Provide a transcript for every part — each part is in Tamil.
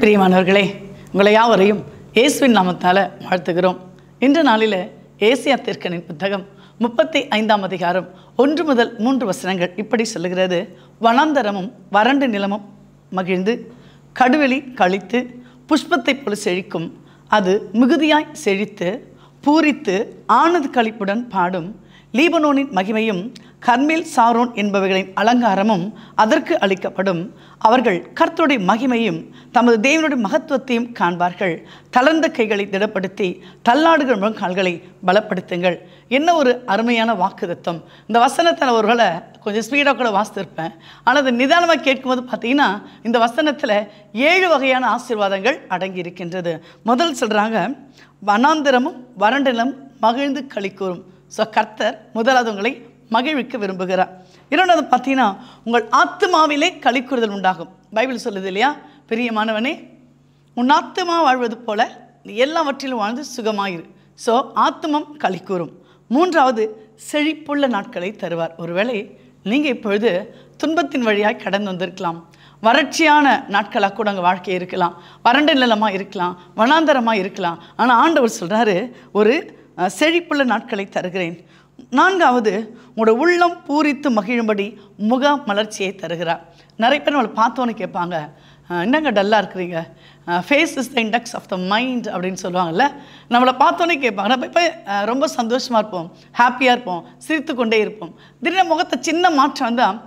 கிறிஸ்துவுக்குள் பிரியமானவர்களே, உங்களை யாவரையும் இயேசுவின் நாமத்தால் வாழ்த்துகிறோம். இன்று நாளில் ஏசியா தீர்க்கனின் புத்தகம் 35ஆம் அதிகாரம் 1 முதல் 3 வசனங்கள் இப்படி சொல்லுகிறது. வனாந்தரமும் வறண்டு நிலமும் மகிழ்ந்து கடுவெளி கழித்து புஷ்பத்தைப் போல செழிக்கும். அது மிகுதியாய் செழித்து பூரித்து ஆனது களிப்புடன் பாடும். லீபனோனின் மகிமையும் கர்மேல் சாரோன் என்பவைகளின் அலங்காரமும் அதற்கு அளிக்கப்படும். அவர்கள் கர்த்தருடைய மகிமையும் தமது தேவனுடைய மகத்துவத்தையும் காண்பார்கள். தளர்ந்த கைகளை திடப்படுத்தி தள்ளாடுகிற முழங்கால்களை பலப்படுத்துங்கள். என்ன ஒரு அருமையான வாக்குத்தத்தம்! இந்த வசனத்தில் ஒருவேளை கொஞ்சம் ஸ்பீடாக கூட வாசித்திருப்பேன். ஆனால் அது நிதானமாக கேட்கும்போது பார்த்தீங்கன்னா இந்த வசனத்தில் 7 வகையான ஆசீர்வாதங்கள் அடங்கி இருக்கின்றது. முதல் சொல்கிறாங்க, வனாந்திரமும் வறண்டிலும் மகிழ்ந்து களிக்கூறும். ஸோ கர்த்தர் முதலாவது உங்களை மகிழ்விக்க விரும்புகிறார். இரண்டாவது பார்த்தீங்கன்னா, உங்கள் ஆத்துமாவிலே களிக்கூறுதல் உண்டாகும். பைபிள் சொல்லுது இல்லையா, பிரியமானவனே, உன் ஆத்துமா வாழ்வது போல நீ எல்லாவற்றிலும் வாழ்ந்து சுகமாயிரு. ஸோ ஆத்துமம் களிக்கூறும். மூன்றாவது, செழிப்புள்ள நாட்களை தருவார். ஒருவேளை நீங்கள் இப்பொழுது துன்பத்தின் வழியாக கடந்து வந்திருக்கலாம். வறட்சியான நாட்களாக கூட அங்கே வாழ்க்கை இருக்கலாம், வறண்ட நிலமாக இருக்கலாம், வனாந்தரமாக இருக்கலாம். ஆனால் ஆண்டவர் சொல்கிறாரு, ஒரு செழிப்புள்ள நாட்களை தருகிறேன். நான்காவது, உங்களோட உள்ளம் பூரித்து மகிழும்படி முக மலர்ச்சியை தருகிறார். நிறைய பேர் நம்மளை பார்த்தோன்னு கேட்பாங்க, என்னங்க டல்லாக இருக்கிறீங்க, face is the index of the mind அப்படின்னு சொல்லுவாங்கள்ல. நம்மளை பார்த்தோன்னே கேட்பாங்க. நம்ம இப்போ ரொம்ப சந்தோஷமாக இருப்போம், ஹாப்பியாக இருப்போம், சிரித்து கொண்டே இருப்போம். திடீர்னு முகத்தை சின்ன மாற்றம் வந்தால்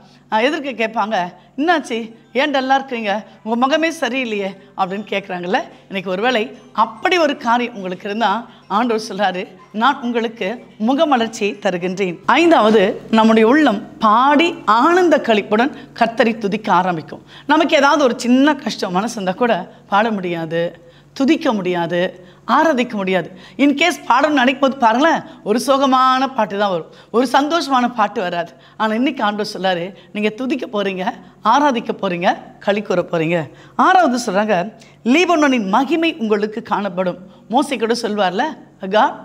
எதிர்க்க கேட்பாங்க, என்னாச்சு, ஏன் டல்லாக இருக்கிறீங்க, உங்கள் முகமே சரியில்லையே அப்படின்னு கேட்குறாங்கல்ல. இன்றைக்கி ஒருவேளை அப்படி ஒரு காரியம் உங்களுக்கு இருந்தால் ஆண்டவர் சொல்கிறாரு, நான் உங்களுக்கு முகமலர்ச்சியை தருகின்றேன். ஐந்தாவது, நம்முடைய உள்ளம் பாடி ஆனந்த களிப்புடன் கர்த்தரை துதிக்க ஆரம்பிக்கும். நமக்கு ஏதாவது ஒரு சின்ன கஷ்டம் மனசு இருந்தால் கூட பாட முடியாது, துதிக்க முடியாது, ஆராதிக்க முடியாது. இன்கேஸ் பாடணும்னு நினைக்கும் போது பாருங்களேன், ஒரு சோகமான பாட்டு தான் வரும், ஒரு சந்தோஷமான பாட்டு வராது. ஆனால் இன்றைக்கி ஆண்டவர் சொல்கிறாரு, நீங்கள் துதிக்க போகிறீங்க, ஆராதிக்க போகிறீங்க, களி கூற போகிறீங்க. ஆறாவது சொல்கிறாங்க, லீபனோனின் மகிமை உங்களுக்கு காணப்படும். மோசே கூட சொல்வார்ல, God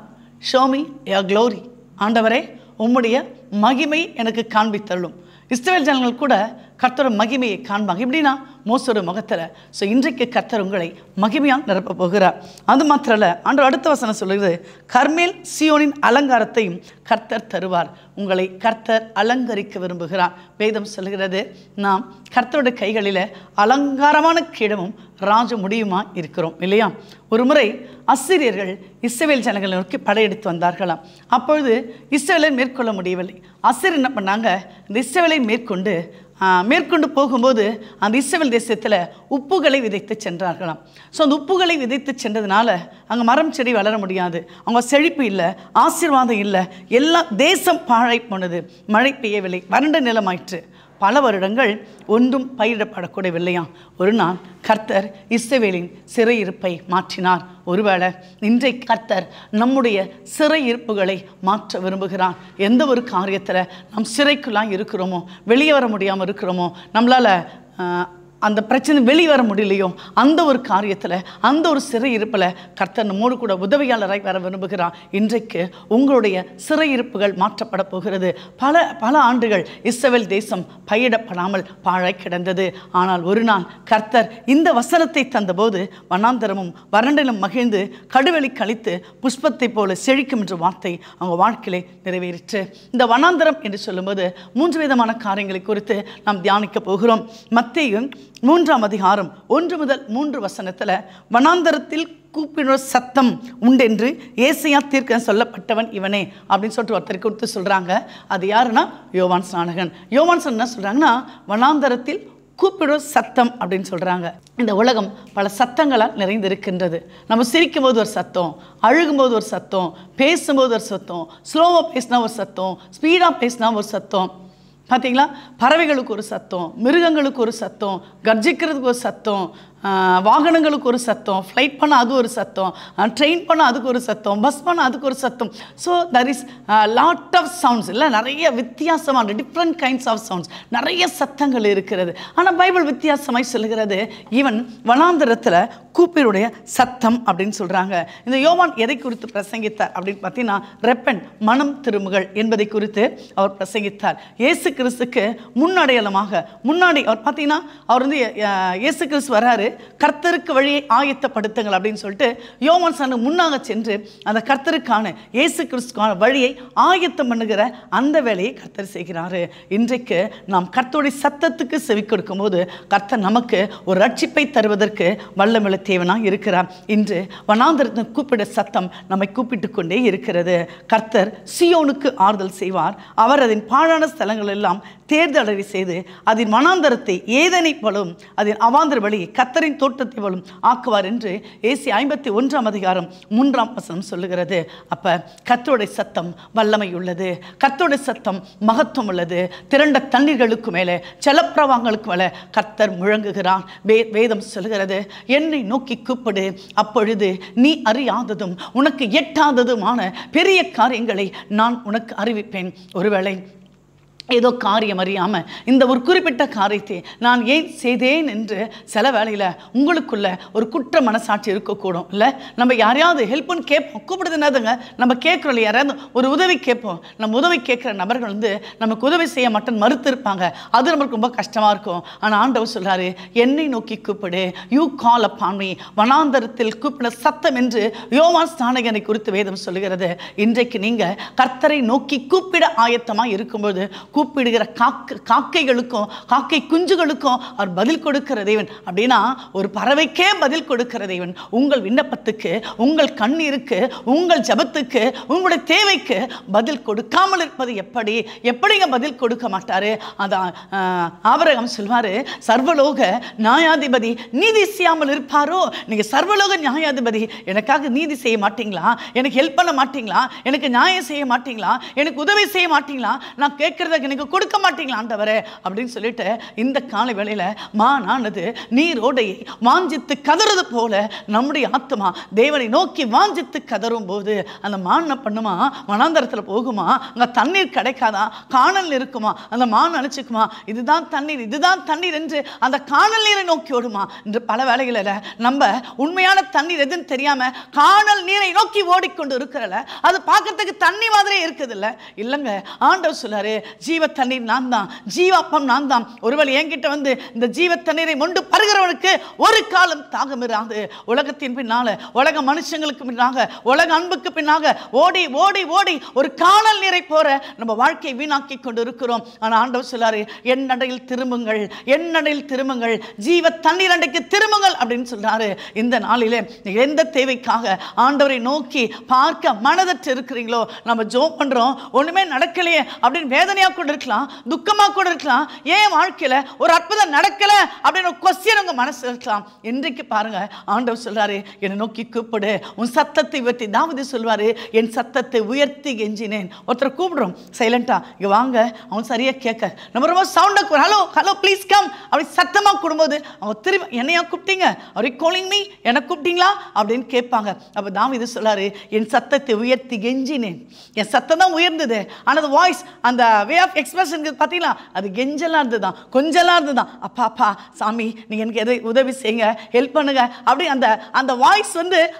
show me your glory. ஆண்டவரே, உம்முடைய மகிமை எனக்கு காண்பித்தள்ளும். இஸ்ரவேல் ஜனங்கள் கூட கர்த்தரோட மகிமையை காண்பாங்க. எப்படின்னா மோசோட முகத்தில். ஸோ இன்றைக்கு கர்த்தர் உங்களை மகிமையால் நிரப்ப போகிறார். அது மாத்திரம் இல்லை, ஆண்டவர் அடுத்த வசனம் சொல்லுகிறது, கர்மேல் சீயோனின் அலங்காரத்தையும் கர்த்தர் தருவார். உங்களை கர்த்தர் அலங்கரிக்க விரும்புகிறார். வேதம் சொல்லுகிறது, நாம் கர்த்தருடைய கைகளில் அலங்காரமான கிடமும் ராஜ முடியுமா இருக்கிறோம் இல்லையா. ஒரு முறை அசிரியர்கள் இஸ்ரவேல் ஜனங்களை நோக்கி படையெடுத்து வந்தார்களாம். அப்பொழுது இஸ்ரவேலை மேற்கொள்ள முடியவில்லை. அசிரியர் என்ன பண்ணாங்க, இந்த இஸ்ரவேலை மேற்கொண்டு போகும்போது அந்த இஸ்ரவேல் தேசத்தில் உப்புகளை விதைத்து சென்றார்களாம். ஸோ அந்த உப்புகளை விதைத்து சென்றதுனால அங்கே மரம் செடி வளர முடியாது, அவங்க செழிப்பு இல்லை, ஆசீர்வாதம் இல்லை, எல்லாம் தேசம் பாழை போனது, மழை பெய்யவில்லை, வறண்ட நிலமாயிற்று. பல வருடங்கள் ஒன்றும் பயிரிடப்படக்கூடவில்லையாம். ஒரு நாள் கர்த்தர் இஸ்ரவேலின் சிறையிருப்பை மாற்றினார். ஒருவேளை இன்றைக்கு கர்த்தர் நம்முடைய சிறையிருப்புகளை மாற்ற விரும்புகிறார். எந்த ஒரு காரியத்தில் நாம் சிறைக்குள்ளாக இருக்கிறோமோ, வெளியே வர முடியாமல் இருக்கிறோமோ, நம்மளால் அந்த பிரச்சனை வெளிவர முடியலையோ, அந்த ஒரு காரியத்தில், அந்த ஒரு சிறையிருப்பில் கர்த்தர் நம்மோடு கூட உதவியாளராய் வர விரும்புகிறார். இன்றைக்கு உங்களுடைய சிறையிருப்புகள் மாற்றப்பட போகிறது. பல ஆண்டுகள் இஸ்ரவேல் தேசம் பயிரிடப்படாமல் பாழாய் கிடந்தது. ஆனால் ஒரு நாள் கர்த்தர் இந்த வசனத்தை தந்தபோது வனாந்தரமும் வறண்டிலும் மகிழ்ந்து கடுவெளி கழித்து புஷ்பத்தை போல செழிக்கும் என்ற வார்த்தை அவங்க வாழ்க்கையிலே நிறைவேறிற்று. இந்த வனாந்தரம் என்று சொல்லும்போது 3 விதமான காரியங்களை குறித்து நாம் தியானிக்க போகிறோம். மத்தேயு 3ஆம் அதிகாரம் 1 முதல் 3 வசனத்தில், வனாந்தரத்தில் கூப்பிடுற சத்தம் உண்டென்று ஏசாயா தீர்க்கதரிசி சொல்லப்பட்டவன் இவனே அப்படின்னு சொல்லிட்டு ஒருத்தரை குறித்து சொல்கிறாங்க. அது யாருன்னா யோவான் ஸ்நானகன். யோவான் என்ன சொல்கிறாங்கன்னா, வனாந்தரத்தில் கூப்பிடுற சத்தம் அப்படின்னு சொல்கிறாங்க. இந்த உலகம் பல சத்தங்களால் நிறைந்திருக்கின்றது. நம்ம சிரிக்கும் போது ஒரு சத்தம், அழுகும்போது ஒரு சத்தம், பேசும்போது ஒரு சத்தம், ஸ்லோவாக பேசினா ஒரு சத்தம், ஸ்பீடாக பேசினா ஒரு சத்தம். பார்த்தீங்களா, பறவைகளுக்கு ஒரு சத்தம், மிருகங்களுக்கு ஒரு சத்தம், கர்ஜிக்கிறதுக்கு ஒரு சத்தம், வாகனங்களுக்கு ஒரு சத்தம், ஃப்ளைட் பண்ணால் அது ஒரு சத்தம், ட்ரெயின் பண்ணால் அதுக்கு ஒரு சத்தம், பஸ் பண்ணால் அதுக்கு ஒரு சத்தம். So there is lot of sounds. இல்லை, நிறைய வித்தியாசமான டிஃப்ரெண்ட் கைண்ட்ஸ் ஆஃப் சவுண்ட்ஸ், நிறைய சத்தங்கள் இருக்கிறது. ஆனால் பைபிள் வித்தியாசமாய் சொல்லுகிறது, ஈவன் வனாந்தரத்தில் கூப்பிடுடைய சத்தம் அப்படின்னு சொல்கிறாங்க. இந்த யோவான் எதை குறித்து பிரசங்கித்தார் அப்படின்னு பார்த்தீங்கன்னா, ரெப்பன் மனம் திரும்புகள் என்பதை குறித்து அவர் பிரசங்கித்தார். இயேசு கிறிஸ்துக்கு முன்னடையாளமாக முன்னாடி அவர் பார்த்தீங்கன்னா, அவர் இயேசு கிறிஸ்து வராரு, கர்த்தருக்கு வழியை ஆயத்தப்படுத்துங்கள் அப்படின்னு சொல்லிட்டு யோவான் ஸ்நானனுக்கு முன்னாக சென்று அந்த கர்த்தருக்கான இயேசு கிறிஸ்துக்கான வழியை ஆயத்தம் பண்ணுகிற அந்த வேலையை கர்த்தர் செய்கிறாரு. இன்றைக்கு நாம் கர்த்தருடைய சத்தத்துக்கு செவி கொடுக்கும் போது கர்த்தர் நமக்கு ஒரு ரட்சிப்பை தருவதற்கு வல்லமையுள்ள தேவனாக இருக்கிறார். இன்று வனாந்தரத்தின் கூப்பிட சத்தம் நம்மை கூப்பிட்டு கொண்டே இருக்கிறது. கர்த்தர் சீயோனுக்கு ஆறுதல் செய்வார். அவர் அதன் பாழான ஸ்தலங்கள் எல்லாம் தேர்தலறி செய்து அதன் வனாந்தரத்தை ஏதனை போலும் அதன் அவாந்தர வழியை கர்த்தரின் தோட்டத்தை போலும் ஆக்குவார் என்று ஏசி 51 சொல்லுகிறது. அப்ப கர்த்தருடைய சத்தம் வல்லமை உள்ளது. கர்த்தருடைய சத்தம் மகத்துவம் உள்ளது. திரண்ட தண்ணீர்களுக்கு மேலே ஜலப்பிரவாகங்களுக்கு மேலே கர்த்தர் முழங்குகிறான். வேதம் சொல்கிறது, என்னை நோக்கி கூப்பிடு, அப்பொழுது நீ அறியாததும் உனக்கு எட்டாததுமான பெரிய காரியங்களை நான் உனக்கு அறிவிப்பேன். ஒருவேளை ஏதோ காரியம் அறியாமல் இந்த ஒரு குறிப்பிட்ட காரியத்தை நான் ஏன் செய்தேன் என்று சில வேளையில் உங்களுக்குள்ள ஒரு குற்ற மனசாட்சி இருக்கக்கூடும். இல்லை, நம்ம யாரையாவது ஹெல்ப்னு கேட்போம், கூப்பிடுதுனாதுங்க நம்ம கேட்குறோம் இல்லை, யாராவது ஒரு உதவி கேட்போம். நம்ம உதவி கேட்குற நபர்கள் நமக்கு உதவி செய்ய மாட்டேன்னு மறுத்து இருப்பாங்க. அது நம்மளுக்கு ரொம்ப கஷ்டமாக இருக்கும். ஆனால் ஆண்டவர் சொல்கிறாரு, என்னை நோக்கி கூப்பிடு, யூ கால் அப்பான் மீ, வனாந்தரத்தில் கூப்பிட சத்தம் என்று யோவான் ஸ்நானகனை குறித்து வேதம் சொல்லுகிறது. இன்றைக்கு நீங்கள் கர்த்தரை நோக்கி கூப்பிட ஆயத்தமாக இருக்கும்போது கூப்பிடுகிற காக்கைகளுக்கும் காக்கை குஞ்சுகளுக்கும் அவர் பதில் கொடுக்கிற தேவன். அப்படின்னா ஒரு பறவைக்கே பதில் கொடுக்கிற தேவன் உங்கள் விண்ணப்பத்துக்கு, உங்கள் கண்ணீருக்கு, உங்கள் ஜபத்துக்கு, உங்களுடைய தேவைக்கு பதில் கொடுக்காமல் இருப்பது எப்படிங்க பதில் கொடுக்க மாட்டாரு? அதான் ஆபிரகாம் சொல்வாரு, சர்வலோக நியாயாதிபதி நீதி செய்யாமல் இருப்பாரோ? நீங்க சர்வலோக நியாயாதிபதி எனக்காக நீதி செய்ய மாட்டீங்களா? எனக்கு ஹெல்ப் பண்ண மாட்டீங்களா? எனக்கு நியாயம் செய்ய மாட்டீங்களா? எனக்கு உதவி செய்ய மாட்டீங்களா? நான் கேட்கறத எனக்கு கொடுக்க மாட்டீங்களா ஆண்டவரே அப்படின்னு சொல்லிட்டு இந்த காலை வேளையில மானானது நீரோடையை வாஞ்சித்து கதறது போல நம்முடைய ஆத்மா தேவனை நோக்கி வாஞ்சித்து கதறும் போது அந்த மான் என்ன பண்ணுமா? வனாந்தரத்தில் போகுமா? அங்க தண்ணீர் கிடைக்காதா? காணல் இருக்குமா? அந்த மான் நினைச்சுக்குமா இதுதான் தண்ணீர், இதுதான் தண்ணீர் என்று அந்த காணல் நீரை நோக்கி ஓடுமா? என்று பல வேளைகளில் நம்ம உண்மையான தண்ணீர் எதுன்னு தெரியாம காணல் நீரை நோக்கி ஓடிக்கொண்டு இருக்கிறல, அது பார்க்கறதுக்கு தண்ணி மாதிரியே இருக்குது இல்ல? இல்லைங்க, ஆண்டவர் சொல்றாரு, ஜீவ தண்ணீர் நான் தான், ஜீவாப்பம் நான் தான். ஒருவேளை என்கிட்ட இந்த ஜீவ தண்ணீரை மொண்டு பருகிறவனுக்கு ஒரு காலம் தாகம் இராது. உலகத்தின் பின்னால, உலக மனுஷங்களுக்கு பின்னாக, உலக அன்புக்கு பின்னாக ஓடி ஓடி ஓடி ஒரு காணல் நீரை போற நம்ம வாழ்க்கையை வீணாக்கி கொண்டு இருக்கிறோம். ஆனா ஆண்டவர் சொல்றாரு, என் நடையில் திரும்புங்கள், என் நடையில் திரும்புங்கள், ஜீவ தண்ணீர் அண்டைக்கு திரும்புங்கள் அப்படின்னு சொல்றாரு. இந்த நாளிலே எந்த தேவைக்காக ஆண்டவரை நோக்கி பார்க்க மனதற்று இருக்கிறீங்களோ, நம்ம ஜோம் பண்றோம் ஒண்ணுமே நடக்கலையே அப்படின்னு வேதனையா கூட இருக்கலாம், துக்கமா கூட இருக்கலாம், ஏன் வாழ்க்கையில ஒரு அற்புதம் நடக்கல அப்படின்னு கொஸ்டின் உங்க மனசு இருக்கலாம். இன்றைக்கு பாருங்க, ஆண்டவர் சொல்றாரு, என்னை நோக்கி கூப்பிடு, உன் சத்தத்தை உயர்த்தி. தாவீது சொல்வாரு, என் சத்தத்தை உயர்த்தி கெஞ்சினேன். ஒருத்தர் கூப்பிடுறோம் சைலண்டா, இங்க வாங்க, அவன் சரியா கேட்க நம்ம ரொம்ப சவுண்டா ஹலோ ஹலோ ப்ளீஸ் கம் அப்படி சத்தமா கூடும்போது அவங்க திரும்ப என்னையா கூப்பிட்டீங்க, ஆர் யூ காலிங் மீ, என்ன கூப்பிட்டீங்களா அப்படின்னு கேட்பாங்க. அப்ப தாவீது சொல்றாரு, என் சத்தத்தை உயர்த்தி கெஞ்சினேன். என் சத்தம் தான் உயர்ந்தது, ஆனால் அந்த வாய்ஸ், அந்த வே ஆஃப் எக்ஸ்பிரஷன் பார்த்தீங்களா, அது கெஞ்சலா இருந்துதான், கொஞ்சலா இருந்துதான். அப்பா அப்பா சாமி நீங்க எனக்கு எதை உதவி செய்யுங்க, ஹெல்ப் பண்ணுங்க அப்படி அந்த வாய்ஸ்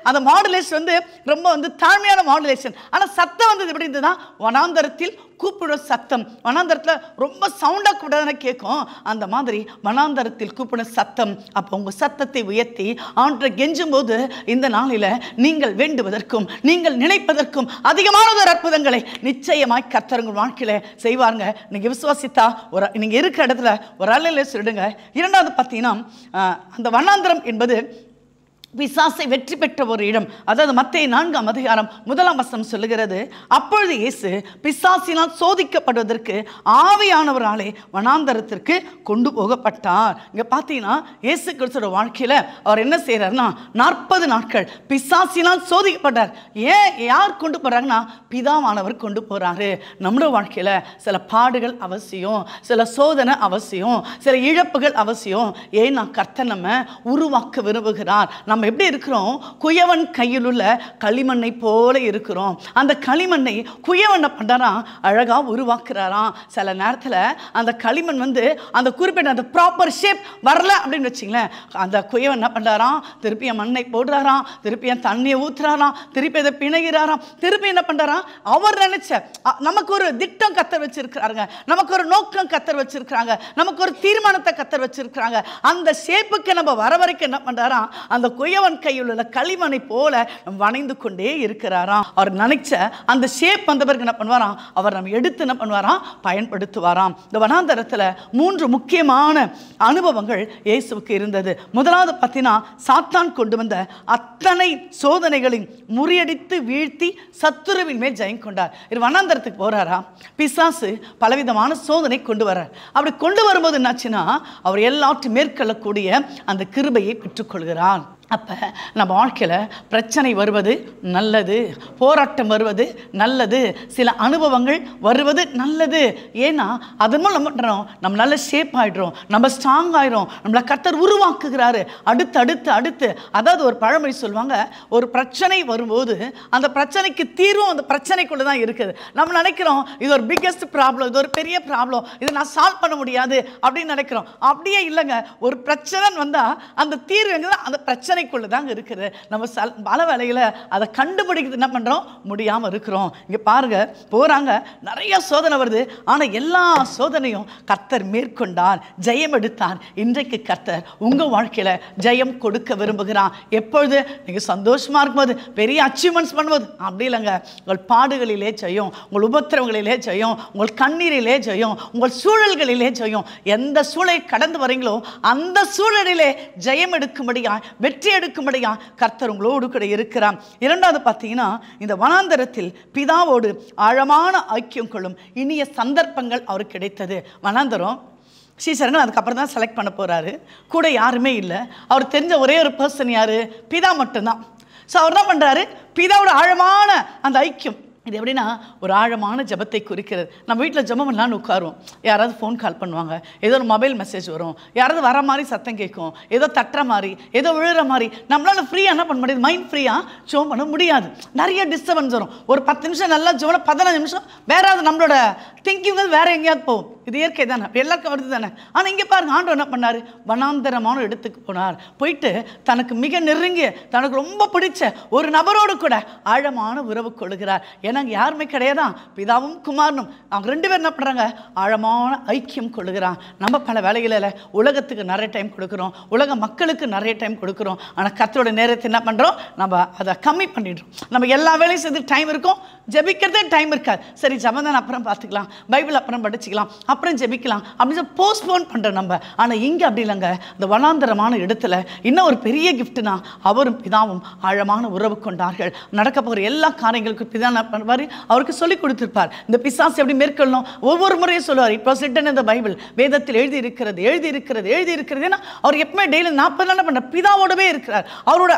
அந்த மாடுலேஷன் ரொம்ப தாழ்மையான மாடுலேஷன். ஆனால் சத்தம் எப்படி இருந்ததுன்னா, வனாந்தரத்தில் கூப்பிடுற சத்தம். வனாந்தரத்தில் ரொம்ப சவுண்டாக கூடாதுன்னு கேட்கும், அந்த மாதிரி வனாந்தரத்தில் கூப்பிடுற சத்தம். அப்போ உங்கள் சத்தத்தை உயர்த்தி ஆண்டவரை கெஞ்சும் போது இந்த நாளில் நீங்கள் வேண்டுவதற்கும் நீங்கள் நினைப்பதற்கும் அதிகமான ஒரு அற்புதங்களை நிச்சயமாய் கர்த்தர் உங்கள் வாழ்க்கையில செய்வாருங்க. நீங்கள் விசுவாசித்தா நீங்கள் இருக்கிற இடத்துல ஒரு அலையில சொல்லிடுங்க. இரண்டாவது பார்த்தீங்கன்னா, அந்த வனாந்தரம் என்பது பிசாசை வெற்றி பெற்ற ஒரு இடம். அதாவது மத்தேயு 4:1 சொல்லுகிறது, அப்பொழுது இயேசு பிசாசினால் சோதிக்கப்படுவதற்கு ஆவியானவராலே வனாந்தரத்திற்கு கொண்டு போகப்பட்டார். இங்க பார்த்தீங்கன்னா இயேசு கிறிஸ்துவோட வாழ்க்கையில அவர் என்ன செய்யறாருன்னா, 40 நாட்கள் பிசாசினால் சோதிக்கப்பட்டார். யார் கொண்டு போறாங்கன்னா, பிதாவானவர் கொண்டு போறாரு. நம்முடைய வாழ்க்கையில சில பாடுகள் அவசியம், சில சோதனை அவசியம், சில இழப்புகள் அவசியம். ஏன்னா கர்த்தர் நம்ம உருவாக்க விரும்புகிறார். நம்ம எப்படி இருக்கிறோம்? குயவன் கையில் உள்ள களிமண்ணை போல இருக்கிறோம். அந்த களிமண்ணை குயவன் என்ன பண்ணுறாராம்? அழகாக உருவாக்குறாராம். சில நேரத்தில் அந்த களிமண் அந்த குறிப்பிட்ட அந்த ப்ராப்பர் ஷேப் வரல அப்படின்னு வச்சிங்களேன், அந்த குயவன் என்ன பண்ணுறாராம்? திருப்பி மண்ணை போடுறாராம், திருப்பி தண்ணியை ஊற்றுறாராம், திருப்பி அதை பிணைகிறாராம், திருப்பி என்ன பண்ணுறாராம்? அவர் நினைச்ச நமக்கு ஒரு திட்டம் கத்தர் வச்சிருக்கிறாங்க, நமக்கு ஒரு நோக்கம் கத்தர் வச்சிருக்கிறாங்க, நமக்கு ஒரு தீர்மானத்தை கத்தர் வச்சிருக்கிறாங்க. அந்த ஷேப்புக்கு நம்ம வர வரைக்கும் என்ன பண்றாராம்? அந்த குயவன் கையில் உள்ள களிமண்ணை போல வணைந்து கொண்டே இருக்கிறாராம். அவர் நினைச்ச அந்த ஷேப் வந்த பிறகு என்ன பண்ணுவாராம்? அவர் நம்ம எடுத்து என்ன பண்ணுவாராம்? பயன்படுத்துவாராம். இந்த வனாந்தரத்தில் 3 முக்கியமான அனுபவங்கள் இயேசுவுக்கு இருந்தது. முதலாவது பார்த்தீங்கன்னா, சாத்தான் கொண்டு வந்த அத்தனை சோதனைகளின் முறியடித்து வீழ்த்தி சத்துருவின் மேல் ஜெயம் கொண்டார். இது வனாந்தரத்துக்கு போறாரா? பிசாசு பலவிதமான சோதனை கொண்டு வர்றார். அப்படி கொண்டு வரும்போது என்னாச்சுன்னா, அவர் எல்லாற்றையும் மேற்கொள்ளக்கூடிய அந்த கிருபையை பெற்றுக்கொள்கிறார். அப்போ நம்ம வாழ்க்கையில் பிரச்சனை வருவது நல்லது, போராட்டம் வருவது நல்லது, சில அனுபவங்கள் வருவது நல்லது. ஏன்னா அதன் மூலம் நம்ம பண்ணுறோம், நம்ம நல்ல ஷேப் ஆகிடுறோம், நம்ம ஸ்ட்ராங் ஆகிடும், நம்மளை கர்த்தர் உருவாக்குகிறாரு. அடுத்து அதாவது ஒரு பழமொழி சொல்லுவாங்க, ஒரு பிரச்சனை வரும்போது அந்த பிரச்சனைக்கு தீர்வும் அந்த பிரச்சனைக்குள்ளே தான் இருக்குது. நம்ம நினைக்கிறோம் இது ஒரு பிக்கெஸ்ட் ப்ராப்ளம், இது ஒரு பெரிய ப்ராப்ளம், இதை நான் சால்வ் பண்ண முடியாது அப்படின்னு நினைக்கிறோம். அப்படியே இல்லைங்க. ஒரு பிரச்சனை வந்தால் அந்த தீர்வு எங்கே தான்? அந்த பிரச்சனை தாங்க இருக்குது. நம்ம பல வேளையில அதை கண்டுபிடிக்கிறது என்ன பண்றோம்? முடியாம இருக்கிறோம். இங்க பாருங்க, போறாங்க, நிறைய சோதனை வருது. ஆனா எல்லா சோதனையும் கர்த்தர் மேற்கொண்டார், ஜெயம் எடுத்தார். இன்றைக்கு கர்த்தர் உங்க வாழ்க்கையில ஜெயம் கொடுக்க விரும்புகிறார். எப்பொழுது? நீங்க சந்தோஷமா இருக்கும்போது, பெரிய அச்சீவ்மெண்ட்ஸ் பண்ணும்போது அப்படி இல்லைங்க. உங்கள் பாடுகளிலே ஜெயம், உங்கள் உபத்திரவங்களிலே ஜெயம், உங்கள் கண்ணீரிலே ஜெயம், உங்கள் சூழல்களிலே ஜெயம். எந்த சூழலை கடந்து வரீங்களோ அந்த சூழலிலே ஜெயம் எடுக்கும்படியா, வெற்றி எடுக்கும்படியா கர்த்தர் உங்களோடு கூட இருக்கிறார். இரண்டாவது பார்த்தீங்கன்னா, இந்த வனாந்தரத்தில் பிதாவோடு ஆழமான ஐக்கியம் கொள்ளும் இனிய சந்தர்ப்பங்கள் அவருக்கு கிடைத்தது. வனாந்தரம் சீசர்கள் அதுக்கப்புறம் தான் செலக்ட் பண்ண போறாரு. கூட யாருமே இல்லை. அவர் தெரிஞ்ச ஒரே ஒரு பர்சன் யாரு? பிதா மட்டும்தான். ஸோ அவர் என்ன பண்றாரு? பிதாவோட ஆழமான அந்த ஐக்கியம். இது எப்படின்னா, ஒரு ஆழமான ஜபத்தை குறிக்கிறது. நம்ம வீட்டில் ஜபம் பண்ணலான்னு உட்காருவோம், யாராவது ஃபோன் கால் பண்ணுவாங்க, ஏதோ ஒரு மொபைல் மெசேஜ் வரும், யாராவது வர மாதிரி சத்தம் கேட்கும், ஏதோ தட்டுற மாதிரி, ஏதோ விழுற மாதிரி. நம்மளால ஃப்ரீயாக என்ன பண்ண முடியாது? மைண்ட் ஃப்ரீயாக ஜோம் பண்ண முடியாது. நிறைய டிஸ்டர்பன்ஸ் வரும். ஒரு 10 நிமிஷம் நல்லா ஜோம், 15 நிமிஷம் வேறாவது நம்மளோட திங்கிங் வேற எங்கேயாவது போகும். இது இயற்கை தானே, எல்லாருக்கும் வருது தானே. ஆனால் இங்கே பாருங்க, ஆண்டவர் என்ன பண்ணார்? வனாந்தரமான இடத்துக்கு போனார். போயிட்டு தனக்கு மிக நெருங்கிய, தனக்கு ரொம்ப பிடிச்ச ஒரு நபரோடு கூட ஆழமான உறவு கொள்கிறார். ஏன்னா யாருமே கிடையாதான், பிதாவும் குமாரனும். அவங்க 2 பேரும் என்ன பண்றாங்க? ஆழமான ஐக்கியம் கொள்ளுகிறான். நம்ம பல வேலைகளில் உலகத்துக்கு நிறைய டைம் கொடுக்குறோம், உலக மக்களுக்கு நிறைய டைம் கொடுக்குறோம். ஆனால் கர்த்தரோட நேரத்தை என்ன பண்றோம்? நம்ம அதை கம்மி பண்ணிடுறோம். நம்ம எல்லா வேலையும் செய்து டைம் இருக்கும், ஜெபிக்கிறதே டைம் இருக்காது. சரி, ஜபம் அப்புறம் பார்த்துக்கலாம், பைபிள் அப்புறம் படிச்சுக்கலாம், அப்புறம் ஜெபிக்கலாம் அப்படின்னு போஸ்ட்போன் பண்றோம் நம்ம. ஆனால் இங்கே அப்படி இல்லைங்க. இந்த வனாந்தரமான இடத்துல இன்னும் ஒரு பெரிய கிஃப்ட்னா, அவரும் பிதாவும் ஆழமான உறவு கொண்டார்கள். நடக்க போகிற எல்லா காரியங்களுக்கும் பிதா அவருக்கு சொல்லிக் கொடுத்திருப்பார். இந்த பிசாசு எப்படி மேற்கொள்ளணும் ஒவ்வொரு முறையும் சொல்லுவார். இப்போ ரிட்டன் இந்த பைபிள், வேதத்தில் எழுதி இருக்கிறது. ஏன்னா அவர் எப்பவுமே டெய்லி 40 நாள் பண்ற பிதாவோடவே இருக்கிறார். அவர்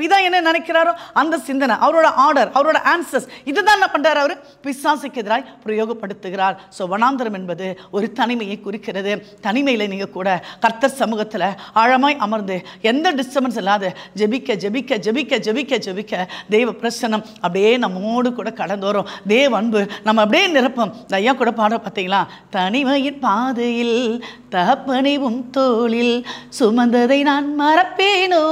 பிதா என்ன நினைக்கிறாரோ அந்த சிந்தனை, அவரோட ஆர்டர், அவரோட ஆன்சர்ஸ், இதுதான் என்ன பண்றாரு? அவர் பிசாசுக்கு எதிராய் பிரயோகப்படுத்துகிறார். ஸோ வனாந்தரம் என்பது ஒரு தனிமையை குறிக்கிறது. தனிமையில் நீங்க கூட கர்த்தர் சமூகத்தில் ஆழமாய் அமர்ந்து எந்த டிஸ்டர்பன்ஸ் இல்லாத ஜெபிக்க தெய்வ பிரசன்னம் அப்படியே நம்மோடு கூட கடந்து வரும். தேவ அன்பு நம்ம அப்படியே நிரப்பம். ஐயா கூட பாட பார்த்தீங்களா? தனிமையின் பாதையில் தகப்பனைவும் தோளில் சுமந்ததை நான் மறப்பேனோ,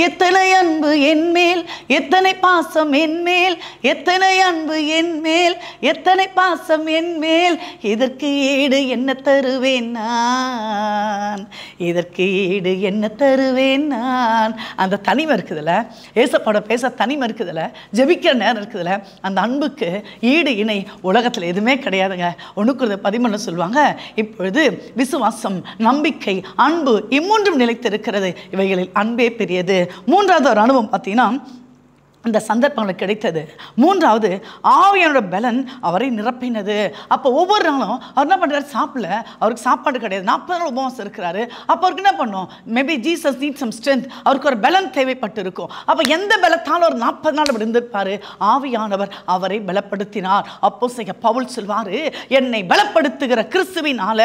எத்தனை அன்பு என்மேல், எத்தனை பாசம் என்மேல், எத்தனை அன்பு என்மேல், எத்தனை பாசம் என்மேல், இதற்கு ஈடு என்ன தருவேன் நான், இதற்கு ஈடு என்ன தருவேன் நான். அந்த தனிமை இருக்குதுல்ல, ஏசப்பாட பேச தனிமை இருக்குதுல்ல, ஜெபிக்கிற நேரம் இருக்குதுல்ல, அந்த அன்புக்கு ஈடு இணை உலகத்தில் எதுவுமே கிடையாதுங்க. 1:13 சொல்லுவாங்க, இப்பொழுது விசுவாசம், நம்பிக்கை, அன்பு இம்மூன்றும் நிலைத்திருக்கிறது, இவைகளில் அன்பே பெரியது. மூன்றாவது ஒரு அனுபவம் பார்த்தீங்கன்னா, அந்த சந்தர்ப்பங்களுக்கு கிடைத்தது. மூன்றாவது, ஆவியானோட பலன் அவரை நிரப்பினது. அப்போ ஒவ்வொரு நாளும் அவர் என்ன பண்ணுறாரு? சாப்பிடல, அவருக்கு சாப்பாடு கிடையாது, 40 நாள் உபவாசம் இருக்கிறாரு. அப்போ அவருக்கு என்ன பண்ணும்? Maybe Jesus need some strength, அவருக்கு ஒரு பலன் தேவைப்பட்டு இருக்கும். அப்போ எந்த பலத்தாலும் ஒரு 40 நாள் அவர் இருந்திருப்பாரு. ஆவியானவர் அவரை பலப்படுத்தினார். அப்போஸ்தலன் பவுல் சொல்வாரு, என்னை பலப்படுத்துகிற கிறிஸ்துவினால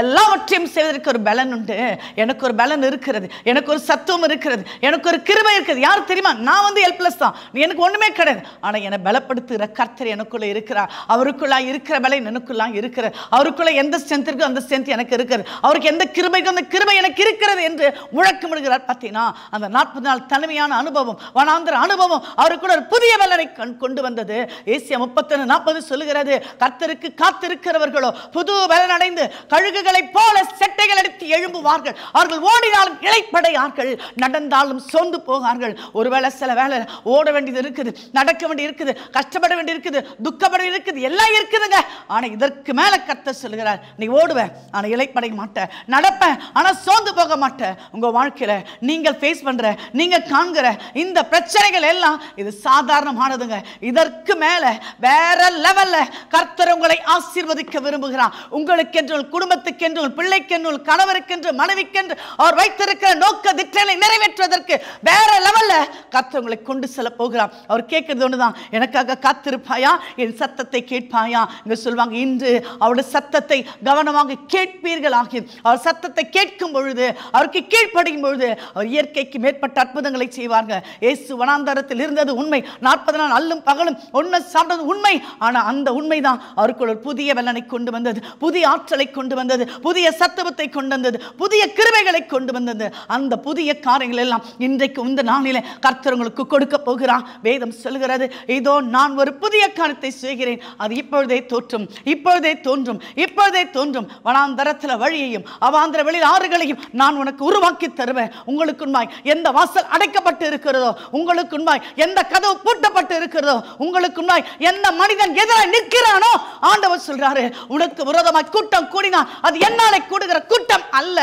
எல்லாவற்றையும் செய்வதற்கு ஒரு பலன் உண்டு. எனக்கு ஒரு பலன் இருக்கிறது, எனக்கு ஒரு சத்துவம் இருக்கிறது, எனக்கு ஒரு கிருபை இருக்கிறது. யார் தெரியுமா? நான் ஹெல்ப்லெஸ் தான், எனக்கு ஒண்ணுமே கிடையாது. ஆனா என்னை பலப்படுத்துகிற கர்த்தர் எனக்குள்ள இருக்கிறார். அவருக்குள்ள இருக்கிற பலன் எனக்குள்ள இருக்கிறது. அவருக்குள்ள எந்த ஸ்ட்ரென்த் இருக்கோ அந்த ஸ்ட்ரென்த் எனக்கு இருக்கிறது. அவருக்கு எந்த கிருபைக்கோ அந்த கிருபை எனக்கு இருக்கிறது என்று முழக்கமிடுகிறார். பார்த்தீங்கன்னா அந்த 40 நாள் தனிமையான அனுபவம், வனாந்தர அனுபவம் அவருக்குள்ள ஒரு புதிய பலனை கொண்டு வந்தது. ஏசியா 31:40 சொல்லுகிறது, கர்த்தருக்கு காத்திருக்கிறவர்களோ புது பலன் அடைந்து கழுகுகளைப் போல செட்டைகள் அடித்து எழும்புவார்கள். அவர்கள் ஓடினாலும் இளைப்படையார்கள், நடந்தாலும் சோர்ந்து போகார்கள். ஒருவேளை சில வேலை ஓட வேண்டியது இருக்குது, நடக்க வேண்டியது இருக்குது, கஷ்டப்பட வேண்டியது இருக்குது, துக்கப்பட வேண்டியது இருக்குது, எல்லாம் இருக்குதுங்க. ஆனா இதற்கு மேல கர்த்தர் சொல்லுகிறார், நீ ஓடுவ ஆனா இளைப்படைய மாட்ட, நடப்ப ஆனா சோர்ந்து போக மாட்ட. உங்க வாழ்க்கையில நீங்கள் ஃபேஸ் பண்ற, நீங்க காண்கிற இந்த பிரச்சனைகள் எல்லாம் இது சாதாரணமானதுங்க. இதற்கு மேல வேற லெவல்ல கர்த்தர் உங்களை ஆசீர்வதிக்க விரும்புகிறார். உங்களுக்கென்று, குடும்பத்துக்கென்று, பிள்ளைக்கென்று, கணவருக்கென்று, மனைவிக்கென்று அவர் வைத்திருக்கிற நோக்க திட்டங்களை நிறைவேற்றுவதற்கு வேற லெவல்ல கர்த்தர் உங்களை கொண்டு செல்ல போகிறார். அவர் கேட்கிறது ஒண்ணுதான், எனக்காக காத்திருப்பாயா, என் சத்தத்தை கேட்பாயா? இங்க சொல்வாங்க, இன்று அவருடைய சத்தத்தை கவனமாக கேட்பீர்களாகி. அவர் சத்தத்தை கேட்கும் பொழுது, அவருக்கு கீழ்ப்படியும் பொழுது அவர் இயற்கைக்கு மேற்பட்ட அற்புதங்களை செய்வாங்க. இயேசு வனாந்தரத்தில் இருந்தது உண்மை, 40 நாள் அல்லும் பகலும் ஒன்ன சாப்பிட்டது உண்மை. ஆனா அந்த உண்மைதான் அவருக்குள்ள ஒரு புதிய பலனை கொண்டு வந்தது, புதிய ஆற்றலை கொண்டு வந்தது, புதிய சத்துவத்தை கொண்டு வந்தது, புதிய கிருபைகளை கொண்டு வந்தது. அந்த புதிய காரியங்கள் எல்லாம் இன்றைக்கு இந்த நாளிலே கர்த்தர் உங்களுக்கு கொடுக்க போகிறார். வேதம் சொல்கிறது, இதோ நான் ஒரு புதிய காரியத்தை செய்கிறேன், அது இப்பொழுதே தோற்றும், இப்பொழுதே தோன்றும், இப்பொழுதே தோன்றும். வனாந்தரத்தில் வழியையும் அவாந்தர வெளியில் ஆறுகளையும் நான் உனக்கு உருவாக்கி தருவேன். உங்களுக்கு உண்மாய் எந்த வாசல் அடைக்கப்பட்டு இருக்கிறதோ, உங்களுக்கு உண்மாய் எந்த கதவு பூட்டப்பட்டு இருக்கிறதோ, உங்களுக்கு உண்மாய் எந்த மனிதன் எதிராக நிற்கிறானோ, ஆண்டவர் சொல்றாரு, உனக்கு விரோதமாய் கூட்டம் கூடினால் அது என்னாலே கூடுகிற கூட்டம் அல்ல.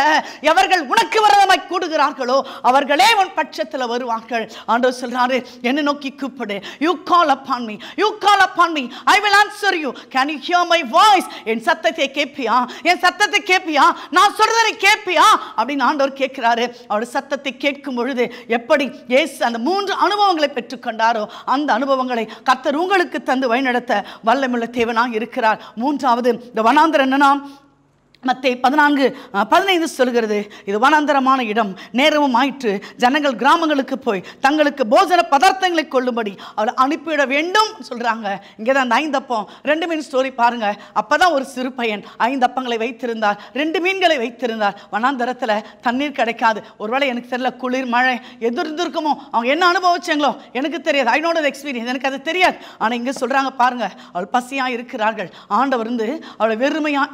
எவர்கள் உனக்கு விரோதமாய் கூடுகிறார்களோ அவர்களே உன் பட்சத்தில் வருவார்கள். ஆண்டவர் சொல்றாரு, என்னை நோக்கி கூப்பிடு. You call upon me, you call upon me, I will answer you. Can you hear my voice? என் சத்தத்தை கேட்பியா? என் சத்தத்தை கேட்பியா? நான் சொல்றதை கேட்பியா அப்படின்னு ஆண்டவர் கேட்கிறாரு. அவருடைய சத்தத்தை கேட்கும் பொழுது எப்படி இயேசு அந்த 3 அனுபவங்களை பெற்றுக்கொண்டாரோ அந்த அனுபவங்களை கர்த்தர் உங்களுக்கு தந்து வழிநடத்த வல்லமையுள்ள தேவனாக இருக்கிறார். மூன்றாவது, இந்த வனாந்தரம் என்னன்னா, மத்தேயு 14:15 சொல்கிறது, இது வனாந்தரமான இடம், நேரமும் ஆயிற்று, ஜனங்கள் கிராமங்களுக்கு போய் தங்களுக்கு போஜன பதார்த்தங்களை கொள்ளும்படி அவளை அனுப்பிவிட வேண்டும் சொல்றாங்க. இங்கே தான் அந்த 5 அப்பம் 2 மீன் ஸ்டோரி பாருங்க. அப்பதான் ஒரு சிறு பையன் 5 அப்பங்களை வைத்திருந்தார், 2 மீன்களை வைத்திருந்தார். வனாந்தரத்தில் தண்ணீர் கிடைக்காது. ஒருவேளை எனக்கு தெரியல, குளிர் மழை எது இருந்திருக்குமோ, அவங்க என்ன அனுபவிச்சாங்களோ எனக்கு தெரியாது. ஐ நோட் எக்ஸ்பீரியன்ஸ், எனக்கு அது தெரியாது. ஆனால் இங்கே சொல்றாங்க பாருங்க, அவள் பசியா இருக்கிறார்கள். ஆண்டவர் அவளை வெறுமையா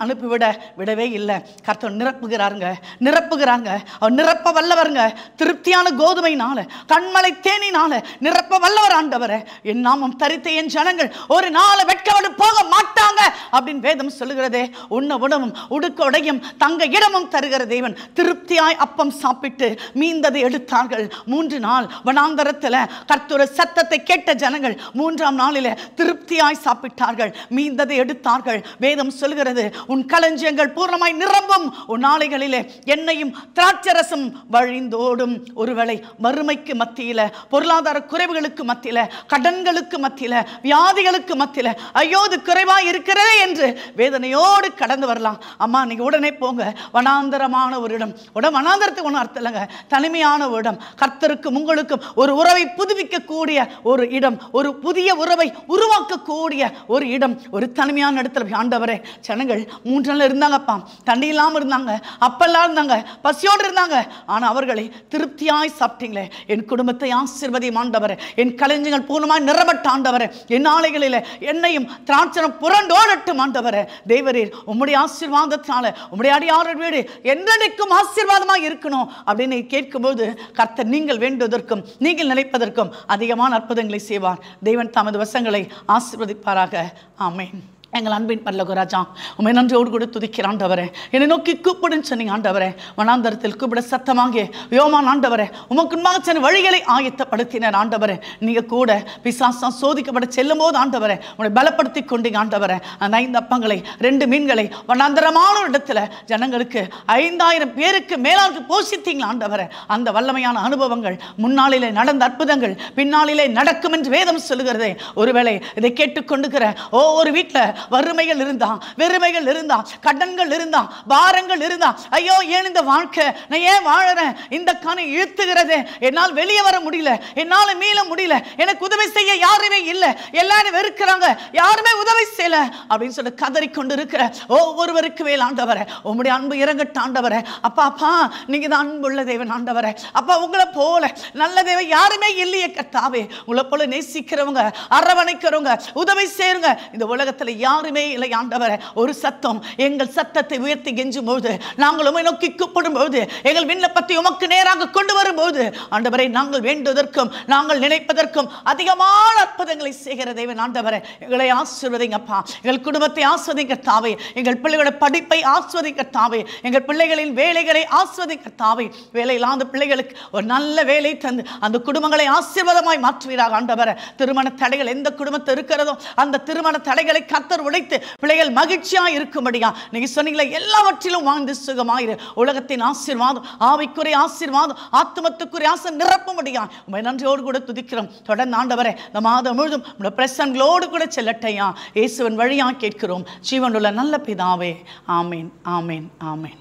விடவே இல்லை. கர்த்தர் நிரப்புகிறாருங்க, நிரப்புகிறாங்க. அவர் நிரப்ப வல்லவருங்க. திருப்தியான கோதுமையினால, கண்மலை தேனினால நிரப்ப வல்லவர் ஆண்டவர். என் நாமம் தரித்த என் ஜனங்கள் ஒரு நாள் வெட்கப்பட்டு போக மாட்டாங்க அப்படின்னு வேதம் சொல்லுகிறதே. உண்ண உணவும் உடுக்க உடையும் தங்க இடமும் தருகிற தேவன். திருப்தியாய் அப்பம் சாப்பிட்டு மீந்ததை எடுத்தார்கள். 3 நாள் வனாந்தரத்தில் கர்த்தர் சத்தத்தை கேட்ட ஜனங்கள் 3ஆம் நாளில் திருப்தியாய் சாப்பிட்டார்கள், மீந்ததை எடுத்தார்கள். வேதம் சொல்கிறது, உன் களஞ்சியங்கள் பூர்ணமாய் நிரம்பும், உன் நாளைகளிலே எண்ணெயும் திராட்சரசம் வழிந்தோடும். ஒருவேளை வறுமைக்கு மத்தியில, பொருளாதார குறைவுகளுக்கு மத்தியில, கடன்களுக்கு மத்தியில, வியாதிகளுக்கு மத்தியில, ஐயோ இது குறைவாய் இருக்கிறதே என்று வேதனையோடு கடந்து வரலாம். அம்மா நீங்க உடனே போங்க, வனாந்தரமான ஒரு இடம். வனாந்தரத்துக்கு ஒன்றும் அர்த்தம் இல்லைங்க, தனிமையான ஒரு இடம். கர்த்தருக்கும் உங்களுக்கும் ஒரு உறவை புதுப்பிக்கக்கூடிய ஒரு இடம், ஒரு புதிய உறவை உருவாக்கக்கூடிய ஒரு இடம், ஒரு தனிமையான இடத்துல. ஆண்டவரே, ஜனங்கள் 3 நாள் இருந்தாங்கப்பா, தண்ணி இல்லாமல் இருந்தாங்க, அப்பெல்லாம் இருந்தாங்க, பசியோடு இருந்தாங்க. ஆனால் அவர்களை திருப்தியாய் சாப்பிட்டீங்களே. என் குடும்பத்தை ஆசீர்வதியும் ஆண்டவரே, என் களஞ்சியங்கள் பூர்ணமாய் நிரம்பட்ட ஆண்டவரே, என் நாளைகளில் என்னையும் திராட்சரம் புரண்டோடட்டும் ஆண்டவரே. தேவரீர் உம்முடைய ஆசீர்வாதத்தினால உம்முடைய அடியார் வீடு என்றென்றைக்கும் ஆசீர்வாதமாக இருக்கணும் அப்படின்னு கேட்கும்போது கர்த்தர் நீங்கள் வேண்டுவதற்கும் நீங்கள் நினைப்பதற்கும் அதிகமான அற்புதங்களை செய்வார். தேவன் தமது வசங்களை ஆசீர்வதிப்பாராக. ஆமென். எங்கள் அன்பின் பரலோக ராஜா, உம்மை நன்றியோடு கூட துதிக்கிற ஆண்டவரே. என்னை நோக்கி கூப்பிடுன்னு சொன்னீங்க ஆண்டவரே. வனாந்தரத்தில் கூப்பிட சத்தமாகிய யோவான் ஆண்டவரே, உமக்கு முன்பாக சென்ற வழிகளை ஆயத்தப்படுத்தினார் ஆண்டவரே. நீங்கள் கூட பிசாசால் சோதிக்கப்பட செல்லும் போது ஆண்டவரே உங்களை பலப்படுத்தி கொண்டீங்க ஆண்டவரே. அந்த 5 அப்பங்களை 2 மீன்களை வனாந்தரமான ஒரு இடத்துல ஜனங்களுக்கு 5000 பேருக்கு மேலாக போஷித்தீங்களா ஆண்டவரே. அந்த வல்லமையான அனுபவங்கள் முன்னாளிலே நடந்த அற்புதங்கள் பின்னாளிலே நடக்கும் என்று வேதம் சொல்லுகிறதே. ஒருவேளை இதை கேட்டுக்கொண்டுக்கிற ஒவ்வொரு வீட்டில் வறுமைகள் இருந்தா, வெறுமைகள் இருந்தா, கடன்கள் இருந்தா, பாரங்கள் இருந்தா, ஐயோ ஏன் இந்த வாழ்க்கை, நான் ஏன் வாழறேன், இந்த கணை இழுத்துகிறது, என்னால் வெளியே வர முடியல, என்னால் மீள முடியல, எனக்கு உதவி செய்ய யாருமே இல்லை, எல்லாரும் வெறுக்கிறாங்க, யாருமே உதவி செய்யல அப்படின்னு சொல்லி கதறிக்கொண்டு இருக்கிற ஒவ்வொருவருக்கு மேல் ஆண்டவரே உம்முடைய அன்பு இறங்கட்ட ஆண்டவரே. அப்பா அப்பா நீங்க தான் அன்புள்ள தேவன் ஆண்டவரே. அப்பா உங்களை போல நல்ல தேவன் யாருமே இல்லையே கர்த்தாவே. உங்களை போல நேசிக்கிறவங்க, அரவணைக்கிறவங்க, உதவி செய்யுங்க இந்த உலகத்தில் யாருமே இல்லை ஆண்டவரே. ஒரு சத்தம் எங்கள் சத்தத்தை உயர்த்தி கெஞ்சும் போது, நாங்கள் உம்மை நோக்கி கூப்பிடும் போது, எங்கள் விண்ணப்பத்தை உமக்கு நேராக கொண்டு வரும்போது ஆண்டவரே, நாங்கள் வேண்டுவதற்கும் நாங்கள் நினைப்பதற்கும் அதிகமான அற்புதங்களை செய்கிற தேவன் ஆண்டவரே. எங்களை ஆசீர்வதிங்கப்பா, எங்கள் குடும்பத்தை ஆஸ்வதிங்க தாவே, எங்கள் பிள்ளைகளோட படிப்பை ஆஸ்வதிங்க தாவே, எங்கள் பிள்ளைகளின் வேலைகளை ஆஸ்வதிங்க தாவே. வேலை இல்லாத பிள்ளைகளுக்கு ஒரு நல்ல வேலை தந்து அந்த குடும்பங்களை ஆசீர்வாதமாய் மாற்றுவீராக ஆண்டவரே. திருமண தடைகள் எந்த குடும்பத்தில் இருக்கிறதோ அந்த திருமண தடைகளை கர்த்தர் உடைத்து பிள்ளைகள் மகிழ்ச்சியா இருக்கும்படியா நீங்க சொன்னீங்களே, எல்லாவற்றிலும் வாழ்ந்து சுகமாயிரு. உலகத்தின் ஆசீர்வாதம், ஆவிக்குரிய ஆசீர்வாதம், ஆத்துமத்துக்குரிய ஆசை நிரப்பும்படியா உம்மை நன்றியோடு கூட துதிக்கிறோம். தொடர்ந்து ஆண்டவரே இந்த மாதம் முழுதும் உங்களுடைய பிரசன்னங்களோடு கூட செல்லட்டையா. இயேசுவின் வழியா கேட்கிறோம் ஜீவனுள்ள நல்ல பிதாவே. ஆமீன், ஆமீன், ஆமீன்.